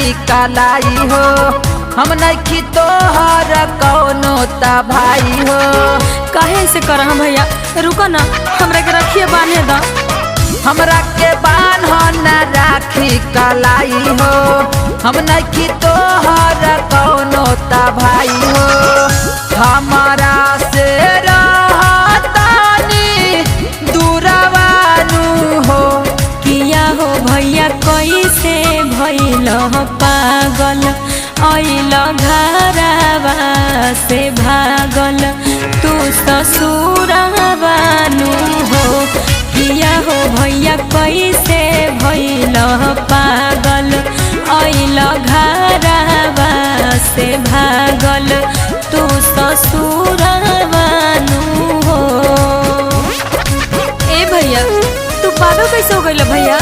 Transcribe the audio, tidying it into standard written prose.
राखी कलाई हो। हम नहीं तोहर कौनो ता भाई हो। काहे से कर भैया, रुको ना, हमरा के रखिए बांधे दा। हमरा के बान्ह न राखी कलाई हो। हम नहीं तोहर कौनो ता भाई हो। हमारा से रहतानी दूरवानू हो। किया हो भैया कैसे भइल पागल, अइल घरवा से भागल तू ससुरवानू हो। किया हो भैया कैसे भइल पागल, अइल घरवा से भागल तू ससुरवानू हो। ए भैया तू पागल कैसे हो गइल भैया?